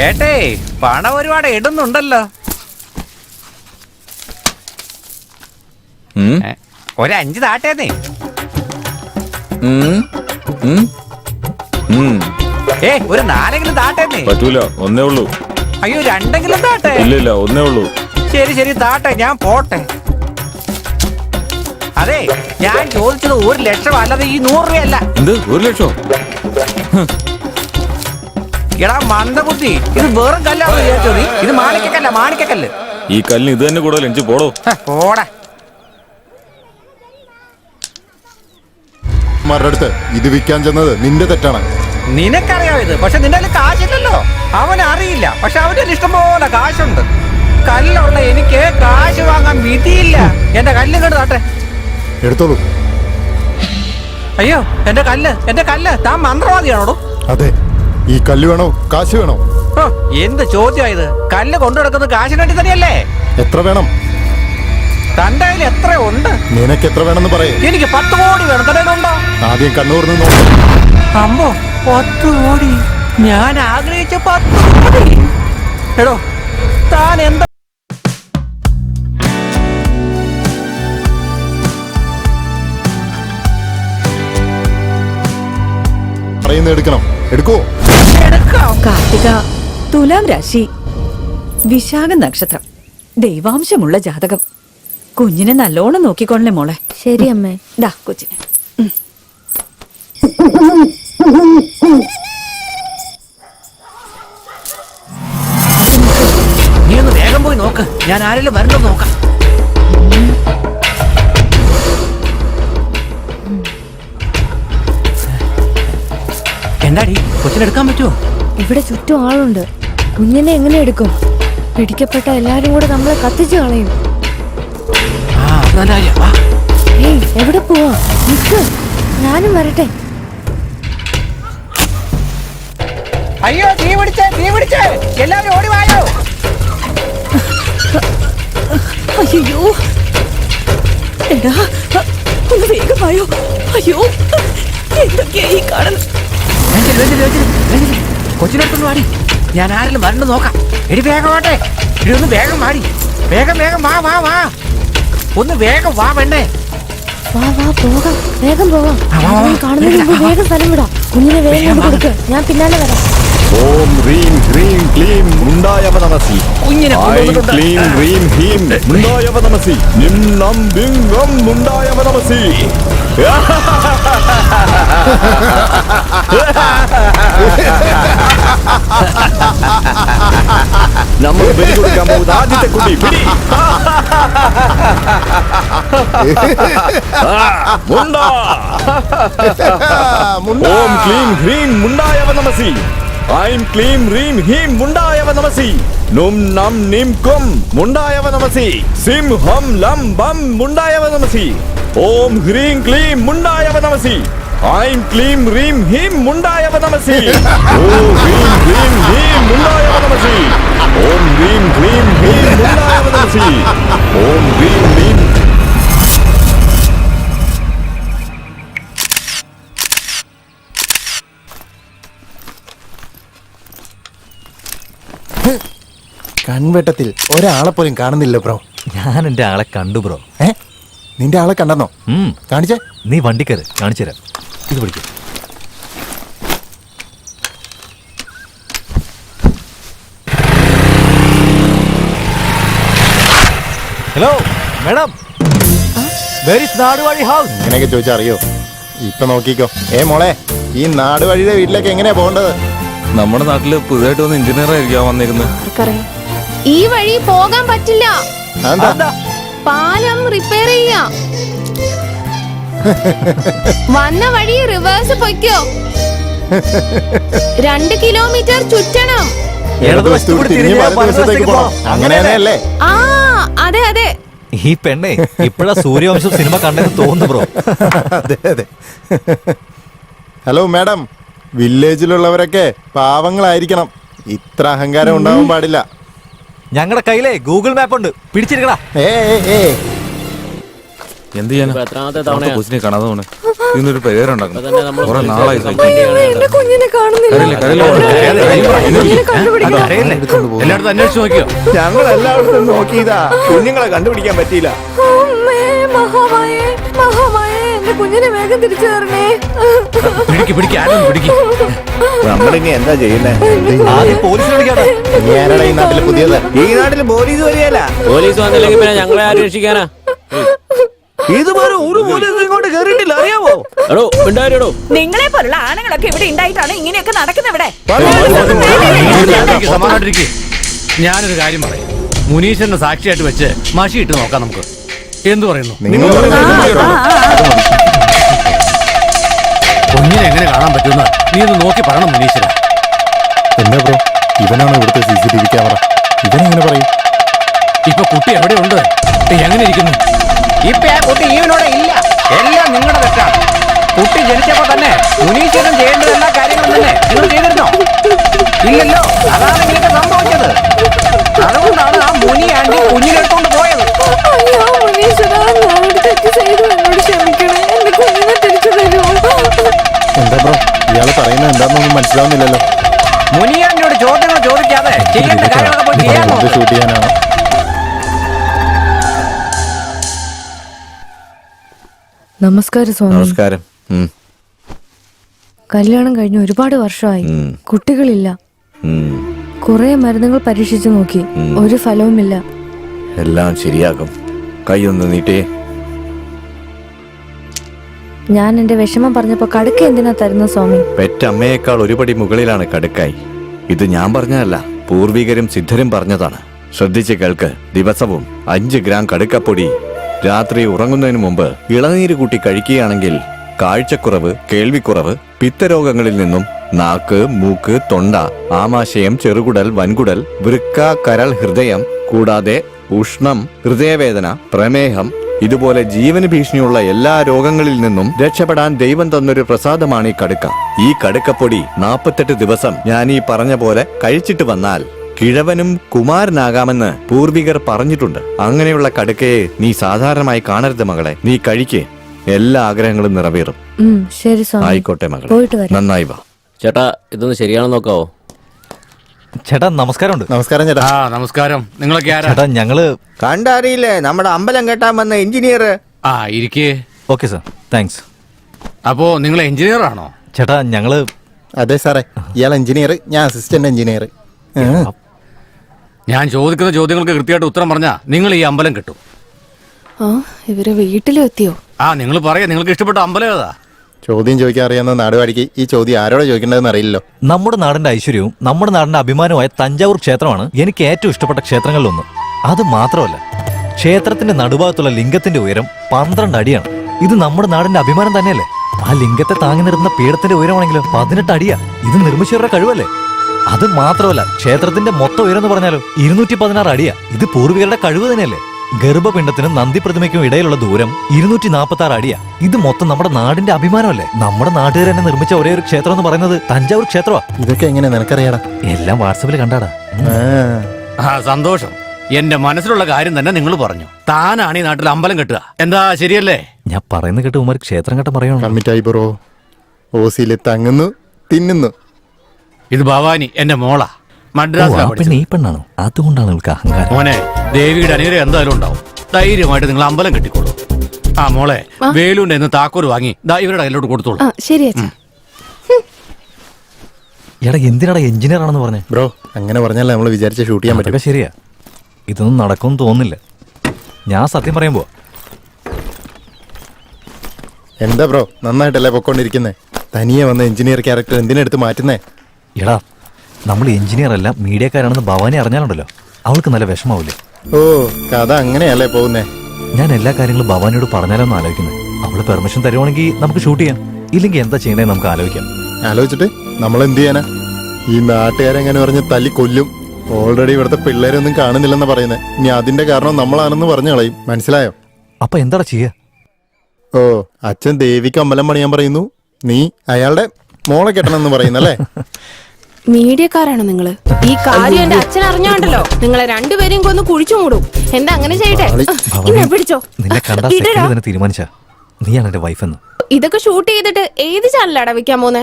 ഏട്ടേ പണം ഒരുപാട് ഇടുന്നുണ്ടല്ലോ. ഒരു 5 താട്ടേന്നേ. ഒരു 4 താട്ടേന്നേ. പറ്റൂല, ഒന്നേ ഉള്ളൂ. അയ്യോ 2 താട്ടെ. ഇല്ല, ഒന്നേ ഉള്ളൂ. ശരി താട്ടെ, ഞാൻ പോട്ടെ. അതെ, ഞാൻ ചോദിച്ചത് 1 ലക്ഷം അല്ലാതെ ഈ 100 രൂപയല്ല. എന്ത് 1 ലക്ഷം? എടാ മന്ദബുദ്ധി, ഇത് വെറും കല്ലാന്ന് വിചാരിച്ചോ നീ? ഇത് മാണിക്കക്കല്ല, മാണിക്കക്കല്ല്. ഈ കല്ലിന് ഇത് തന്നെ കൂടുതൽ എനിക്ക് പോടോ. പോടാ. അടുത്ത് ഇത് വിൽക്കാൻ ചെന്നത് നിന്റെ തെറ്റാണ്. നിനക്കറിയാം ഇത്, പക്ഷെ നിന്റെ കയ്യിൽ കാശില്ലല്ലോ. അവനറിയില്ല, പക്ഷെ അവന്റെ ഇഷ്ടം പോലെ കാശുണ്ട്. കല്ലുള്ള എനിക്ക് കാശ് വാങ്ങാൻ വിധിയില്ല. എന്റെ കല്ല് ഇങ്ങോട്ട് താട്ടെ. എടുത്തോളൂ. അയ്യോ എന്റെ കല്ല് താൻ മന്ത്രവാദിയാണോടോ? അതെ. ഈ കല്ല് വേണോ കാശ് വേണോ? എന്ത് ചോദ്യമായത്? കല്ല് കൊണ്ടു നടക്കുന്നത് കാശിന് വേണ്ടി തന്നെയല്ലേ? എത്ര വേണം? തന്റെ കയ്യിൽ എത്ര ഉണ്ട്? നിനക്ക് എത്ര വേണമെന്ന് പറയേ. എനിക്ക് 10 കോടി വേണം. തന്റെ കയ്യിലുണ്ടോ? ആദ്യം കണ്ണൂർന്ന് നോക്കാം. അമ്മോ 10 കോടി. ഞാൻ ആഗ്രഹിച്ച 10 കോടി. എടോ താൻ എന്താ പറയുന്നത്? എടുക്കണം. എടുക്കോ? കാർത്തിക, തുലാം രാശി, വിശാഖ നക്ഷത്രം, ദൈവാംശമുള്ള ജാതകം. കുഞ്ഞിനെ നല്ലോണം നോക്കിക്കൊള്ളേ മോളെ. ശരി അമ്മേ. ദാ കൊച്ചിനെ. നീ ഒന്ന് വേഗം പോയി നോക്ക്. ഞാൻ ആരെങ്കിലും വരണ്ടോ നോക്കാം. എന്താടി കൊച്ചിനെടുക്കാൻ പറ്റുമോ? ഇവിടെ ചുറ്റും ആളുണ്ട്. കുഞ്ഞിനെ എങ്ങനെ എടുക്കും? പിടിക്കപ്പെട്ട എല്ലാരും കൂടെ നമ്മളെ കത്തിച്ചു കളയും. ഏയ് എവിടെ പോവാ? നിക്ക്, ഞാനും വരട്ടെ. അയ്യോ തീ പിടിച്ചേ എല്ലാവരും ഓടി വായോ. അയ്യോ എടാ, ഒന്ന് വേഗമായോ. അയ്യോ എന്തൊക്കെയാ ഈ കാണുന്നത്? കൊച്ചിനടുത്തൊന്ന് വാടി. ഞാൻ ആരെങ്കിലും വരണ്ടോ നോക്കാം. എടി വേഗം വാട്ടെ. ഇടി ഒന്ന് വേഗം വാടി. വേഗം വാ. ഒന്ന് വേഗം വാ വേണ്ടേ. വാ പോകാം, വേഗം പോവാം. കാണുന്നതിന് മുമ്പ് വേഗം സ്ഥലം വിടാം. കുഞ്ഞിനെ വേഗം കൊടുക്ക്, ഞാൻ പിന്നാലെ വരാം. ഓം ഹ്രീം ക്ലീം ക്ലീം മുണ്ടായവ നമസി. കുഞ്ഞിനെ ക്ലീം ഹ്രീം ഹീം മുണ്ടായവ നമസി. നിം നം ബിം ഗം മുണ്ടായവ നമസി. നമ്മൾ ബലി കൊടുക്കാൻ പോകുന്ന ആദ്യത്തെ കുട്ടി പിടി. ഓം ക്ലീം ഹ്രീം മുണ്ടായവ നമസി. ഐം ക്ലീം ഹ്രീം ഹീം മുണ്ടായവ നമസി. നും നം നിം കും മുണ്ടായവ നമസി. സിം ഹം ലം ബം മുണ്ടായവ നമസി. ഓം ഹ്രീം ക്ലീം മുണ്ടായവ നമസി. ഐം ക്ലീം ഹ്രീം ഹീം മുണ്ടായവ നമസി. ഓം ഹ്രീം ക്ലീം ഹീം മുണ്ടായവ നമസി. ഓം ഹ്രീം ക്ലീം ഹീം മുണ്ടായവ നമസി. ഓം ഹ്രീം ക്ലീം. കൺവെട്ടത്തിൽ ഒരാളെ പോലും കാണുന്നില്ല ബ്രോ. ഞാൻ എന്റെ ആളെ കണ്ടു ബ്രോ. നിന്റെ ആളെ കണ്ടെന്നോ? കാണിച്ചേ. നീ വണ്ടിക്കര് കാണിച്ചു തരാം. ഇത് പിടിക്കും. Hello madam, where is Naduvazhi house? ഇങ്ങനെയൊക്കെ ചോദിച്ചാൽ അറിയോ? ഇപ്പൊ നോക്കിക്കോ. മോളെ, ഈ നാട് വഴിയുടെ വീട്ടിലേക്ക് എങ്ങനെയാ പോകേണ്ടത്? നമ്മുടെ നാട്ടില് പുതിയതായിട്ട് വന്ന് എഞ്ചിനീയർ ആയിരിക്കാം വന്നിരുന്നത്. ഈ വഴി പോകാൻ പറ്റില്ല. പാലം റിപ്പയർ ചെയ്യാം. വന്ന വഴി റിവേഴ്സ് പൊയ്ക്കോ. 2 കിലോമീറ്റർ ചുറ്റണം. അങ്ങനെയല്ലേ? ആ അതെ അതെ. ഈ പെണ്ണെ ഇപ്പഴാ സൂര്യവംശം സിനിമ കണ്ടെന്ന് തോന്നുന്നു ബ്രോ. അതെ. ഹലോ മാഡം, വില്ലേജിലുള്ളവരൊക്കെ പാവങ്ങളായിരിക്കണം. ഇത്ര അഹങ്കാരം ഉണ്ടാവാൻ പാടില്ല. ഞങ്ങളുടെ കയ്യിലെ ഗൂഗിൾ മാപ്പ് ഉണ്ട്, പിടിച്ചിരിക്കടാ. എന്ത് ചെയ്യാനാ? എത്രാമത്തെ തവണ കൊച്ചിനെ കാണാതെ പോണേ. ഇതിനൊരു പേരുണ്ടാക്കണം. നമ്മൾ കുറെ നാളായി എന്റെ കുഞ്ഞിനെ കാണുന്നില്ല. എല്ലായിടത്തും അന്വേഷിച്ചു നോക്കിയോ? ഞങ്ങൾ എല്ലായിടത്തും നോക്കിയതാ, കുഞ്ഞുങ്ങളെ കണ്ടുപിടിക്കാൻ പറ്റിയില്ല. അമ്മേ, മഹാമായേ, മഹാമായേ, എന്റെ കുഞ്ഞിനെ വേഗം തിരിച്ചു തരണേ. പിടിക്ക് ആരും പിടിക്ക്. നമ്മളിനി എന്താ ചെയ്യുന്നേ? ആദ്യം പോലീസിനെ വിളിക്കാതെ. ഞാനടാ ഈ നാട്ടില് പുതിയത്. ഈ നാട്ടില് പോലീസ് വരികയല്ല. പോലീസ് വന്നില്ലെങ്കിൽ പിന്നെ ഞങ്ങളെ ആരും രക്ഷിക്കാനാ? ഇതുവരെ ഒരു പോലീസ് ഇങ്ങോട്ട് കേറിയിട്ടില്ല, അറിയാവോ? എടോ മിണ്ടായിരടോ. നിങ്ങളെ പോലുള്ള ആണുങ്ങളൊക്കെ ഇവിടെ ഉണ്ടായിട്ടാണ് ഇങ്ങനെയൊക്കെ നടക്കുന്നത് ഇവിടെ. സമാധാനിരിക്കെ. ഞാനൊരു കാര്യം പറയാം. മുനീശ്വരനെ സാക്ഷിയായിട്ട് വെച്ച് മഷി ഇട്ട് നോക്കാം നമുക്ക്. എന്തു പറയുന്നു? കുഞ്ഞിനെ എങ്ങനെ കാണാൻ പറ്റുന്ന നീ ഒന്ന് നോക്കി പറയണം മുനീശ്വര. എന്താ ബ്രോ, ഇവനാണ് ഇവിടുത്തെ CCTV ക്യാമറ. ഇവനെങ്ങനെ പറയും? ഇപ്പൊ കുട്ടി എവിടെയുണ്ട്? എങ്ങനെ ഇരിക്കുന്നു? ഇപ്പൊ ആ കുട്ടി ഈവനോടെ ഇല്ല. എല്ലാം നിങ്ങളുടെ തെറ്റാണ്. കുട്ടി ജനിച്ചപ്പോ തന്നെ മുനീശ്വരൻ ചെയ്യേണ്ട എല്ലാ കാര്യങ്ങളും തന്നെ നിങ്ങൾ ചെയ്തിരുന്നോ? ഇല്ലല്ലോ. അതാണ് ഇങ്ങനെയൊക്കെ സംഭവിച്ചത്. അതുകൊണ്ടാണ് ആ മുനി ആന്റി കുഞ്ഞിനെടുത്തോണ്ട് പോയത്. അയ്യോ മുനീശ്വരാ, ഞാനൊരു തെറ്റ് ചെയ്തു, എന്നോട് ക്ഷമിക്കണേ. എന്റെ കുഞ്ഞിനെ തിരിച്ചു തരുമോ? എന്താ ബ്രോ, ഇയാള് പറയുന്നത് എന്താണെന്നൊന്നും മനസ്സിലാവുന്നില്ലല്ലോ. മുനിയാന്റിയോട് ചോദ്യങ്ങൾ ചോദിക്കാതെ ചെയ്യേണ്ട കാര്യങ്ങളൊക്കെ പോയി ചെയ്യാൻ എന്ത് നോക്ക്. ഷൂട്ട് ചെയ്യാനാണ്? നമസ്കാരം സ്വാമി. നമസ്കാരം. കല്യാണം കഴിഞ്ഞ് ഒരുപാട് വർഷമായി. കുട്ടികളില്ല. കുറെ മരുന്നുകൾ പരീക്ഷിച്ചു നോക്കി, ഒരു ഫലവുമില്ല. എല്ലാം ശരിയാകും. കൈയൊന്ന് നീട്ടേ. ഞാൻ എന്റെ വിഷമം പറഞ്ഞപ്പോ കടുക്ക എന്തിനാ തരുന്ന സ്വാമി? പെറ്റമ്മയേക്കാൾ ഒരുപടി മുകളിലാണ് കടുക്കായി. ഇത് ഞാൻ പറഞ്ഞതല്ല, പൂർവികരും സിദ്ധരും പറഞ്ഞതാണ്. ശ്രദ്ധിച്ച് കേൾക്ക്. ദിവസവും 5 ഗ്രാം കടുക്കപ്പൊടി രാത്രി ഉറങ്ങുന്നതിന് മുമ്പ് ഇളനീര് കൂട്ടി കഴിക്കുകയാണെങ്കിൽ കാഴ്ചക്കുറവ്, കേൾവിക്കുറവ്, പിത്തരോഗങ്ങളിൽ നിന്നും നാക്ക്, മൂക്ക്, തൊണ്ട, ആമാശയം, ചെറുകുടൽ, വൻകുടൽ, വൃക്ക, കരൾ, ഹൃദയം കൂടാതെ ഉഷ്ണം, ഹൃദയവേദന, പ്രമേഹം ഇതുപോലെ ജീവന് ഭീഷണിയുള്ള എല്ലാ രോഗങ്ങളിൽ നിന്നും രക്ഷപ്പെടാൻ ദൈവം തന്നൊരു പ്രസാദമാണ് ഈ കടുക്ക. ഈ കടുക്കപ്പൊടി 48 ദിവസം ഞാൻ ഈ പറഞ്ഞ പോലെ കഴിച്ചിട്ട് വന്നാൽ കിഴവനും കുമാരനാകാമെന്ന് പൂർവികർ പറഞ്ഞിട്ടുണ്ട്. അങ്ങനെയുള്ള കടുക്കയെ നീ സാധാരണമായി കാണരുത് മകളെ. നീ കഴിക്ക്, എല്ലാ ആഗ്രഹങ്ങളും നിറവേറും. ശരി സ്വാമി. ആയിക്കോട്ടെ മകളെ, പോയിട്ട് വരാം. നന്നായി വാ. ചേട്ടാ ഇതൊന്ന് ശരിയാണെന്ന് നോക്കാവോ? ചേട്ടാ നമസ്കാരമുണ്ട്. നമസ്കാരം ചേട്ടാ. ആ നമസ്കാരം. നിങ്ങളൊക്കെ ആരാ? ചേട്ടാ ഞങ്ങള് കണ്ടറിയില്ലേ, നമ്മുടെ അമ്പലം കെട്ടാൻ വന്ന എഞ്ചിനീയർ. ആ ഇരിക്കേ. Okay sir, thanks. അപ്പോ നിങ്ങൾ എഞ്ചിനീയർ ആണോ? ചേട്ടാ ഞങ്ങള് അതെ സാറേ, ഇയാൾ എഞ്ചിനീയർ, ഞാൻ അസിസ്റ്റന്റ് എഞ്ചിനീയർ. ഞാൻ ചോദിക്കുന്ന ചോദ്യങ്ങൾക്ക് കൃത്യമായിട്ട് ഉത്തരം പറഞ്ഞാ നിങ്ങൾ ഈ അമ്പലം കിട്ടും. ഇവര് വീട്ടിലും എത്തിയോ? ആ നിങ്ങൾ പറയാ, നിങ്ങൾക്ക് ഇഷ്ടപ്പെട്ട അമ്പലം ഏതാ? ചോദ്യം ചോദിക്കാൻ അറിയാവുന്ന നാടുവാടിക്ക് ഈ ചോദ്യം ആരോടെ ചോദിക്കേണ്ടതെന്ന് അറിയില്ലല്ലോ. നമ്മുടെ നാടിന്റെ ഐശ്വര്യവും നമ്മുടെ നാടിന്റെ അഭിമാനവുമായ തഞ്ചാവൂർ ക്ഷേത്രമാണ് എനിക്ക് ഏറ്റവും ഇഷ്ടപ്പെട്ട ക്ഷേത്രങ്ങളിലൊന്ന്. അത് മാത്രമല്ല, ക്ഷേത്രത്തിന്റെ നടുഭാഗത്തുള്ള ലിംഗത്തിന്റെ ഉയരം 12 അടിയാണ്. ഇത് നമ്മുടെ നാടിന്റെ അഭിമാനം തന്നെയല്ലേ? ആ ലിംഗത്തെ താങ്ങി നിർത്തുന്ന പീഠത്തിന്റെ ഉയരമാണെങ്കിലോ 18 അടിയാ. ഇത് നിർമ്മിച്ചവരുടെ കഴിവല്ലേ? അത് മാത്രമല്ല, ക്ഷേത്രത്തിന്റെ മൊത്തം ഉയരം എന്ന് പറഞ്ഞാലോ 216 അടിയാ. ഇത് പൂർവികരുടെ കഴിവ് തന്നെയല്ലേ? ഗർഭപിണ്ഡത്തിനും നന്ദി പ്രതിമയ്ക്കും ഇടയിലുള്ള ദൂരം 246 അടിയാ. ഇത് മൊത്തം നമ്മുടെ നാടിന്റെ അഭിമാനമല്ലേ? നമ്മുടെ നാട്ടുകാർ തന്നെ നിർമ്മിച്ച ഒരേ ഒരു ക്ഷേത്രം എന്ന് പറയുന്നത് തഞ്ചാവൂർ ക്ഷേത്രമാ. ഇതൊക്കെ എങ്ങനെ നിനക്കറിയാടാ? എല്ലാം വാട്സപ്പിൽ കണ്ടാടാ. ആ സന്തോഷം. എന്റെ മനസ്സിലുള്ള കാര്യം തന്നെ നിങ്ങൾ പറഞ്ഞു. താനാണ് ഈ നാട്ടിൽ അമ്പലം കെട്ടുക. എന്താ ശരിയല്ലേ? ഞാൻ പറയുന്ന കേട്ട് ഉമാർ ക്ഷേത്രം കെട്ടം പറയണോ? കമ്മിറ്റായി ബ്രോ. ഓസിയില് തങ്ങുന്നു, തിന്നുന്നു. ഇത് ഭവാനി എന്റെ മോളാ. മദ്രാസിലാ പഠിച്ചത്. ഈ പെണ്ണാണോ? അതുകൊണ്ടാണ് നിങ്ങൾക്ക് അഹങ്കാരം. മോനെ, ദേവിയുടെ അനുഗ്രഹം എന്തായാലും ഉണ്ടാവും. ധൈര്യമായിട്ട് നിങ്ങൾ അമ്പലം കെട്ടിക്കോളൂ. ആ മോളെ, വേലുണ്ട് എന്ന് താക്കോല് വാങ്ങി ദാ ഇവരുടെ കയ്യിലോട്ട് കൊടുത്തോളൂ. ശരി അച്ഛൻ. എടാ എന്തിനാടാ എഞ്ചിനീയർ ആണെന്ന് പറഞ്ഞേ? ബ്രോ, അങ്ങനെ പറഞ്ഞാലേ നമ്മൾ വിചാരിച്ച ഷൂട്ട് ചെയ്യാൻ പറ്റും. അതൊക്കെ ശരിയാ. ഇതൊന്നും നടക്കുമെന്ന് തോന്നുന്നില്ല. ഞാൻ സത്യം പറയുമ്പോ എന്താ ബ്രോ, നന്നായിട്ടല്ലേ പൊക്കോണ്ടിരിക്കുന്നേ? തനിയെ വന്ന എഞ്ചിനീയർ ക്യാരക്ടർ എന്തിനെടുത്ത് മാറ്റുന്നേ? എടാ, നമ്മൾ എഞ്ചിനീയർ അല്ല മീഡിയക്കാരാണെന്ന് ഭവാനി അറിഞ്ഞാലുണ്ടല്ലോ, അവൾക്ക് നല്ല വിഷമാവില്ലേ? ഓ, കഥ അങ്ങനെയല്ലേ പോകുന്നേ? ഞാൻ എല്ലാ കാര്യങ്ങളും ഭവാനിയോട് പറഞ്ഞാലോന്ന് ആലോചിക്കുന്നത്. അവള് പെർമിഷൻ തരുവാണെങ്കിൽ നമുക്ക് ഷൂട്ട് ചെയ്യാം. ഇല്ലെങ്കിൽ എന്താ ചെയ്യണേ നമുക്ക് ആലോചിക്കാം. ആലോചിച്ചിട്ട് നമ്മൾ എന്ത് ചെയ്യാനാ? ഈ നാട്ടുകാരെങ്ങനെ പറഞ്ഞ് തല്ലി കൊല്ലും. ഓൾറെഡി ഇവിടുത്തെ പിള്ളേരൊന്നും കാണുന്നില്ലെന്ന് പറയുന്നത്. ഇനി അതിന്റെ കാരണം നമ്മളാണെന്ന് പറഞ്ഞു കളയും. മനസ്സിലായോ? അപ്പൊ എന്താടാ ചെയ്യാ? ഓ, അച്ഛൻ ദേവിക്ക് അമ്പലം പണിയാൻ പറയുന്നു, നീ അയാളുടെ മോളെ കെട്ടണമെന്ന് പറയുന്നല്ലേ? മീഡിയക്കാരാണോ നിങ്ങള്? ഈ കാര്യം എന്റെ അച്ഛൻ അറിഞ്ഞോണ്ടല്ലോ നിങ്ങളെ രണ്ടുപേരെയും കൊന്ന് കുഴിച്ചു മൂടും. എന്താ അങ്ങനെ ചെയ്യട്ടെ? ഇന്നെ പിടിച്ചോ. നിന്നെ കണ്ട ഇടടാ. തന്നെ തീരുമാനിച്ച നീയാണ് എന്റെ വൈഫ് എന്ന്. ഇതൊക്കെ ഷൂട്ട് ചെയ്തിട്ട് ഏത് ചാനലാടാ വെക്കാൻ പോന്നെ?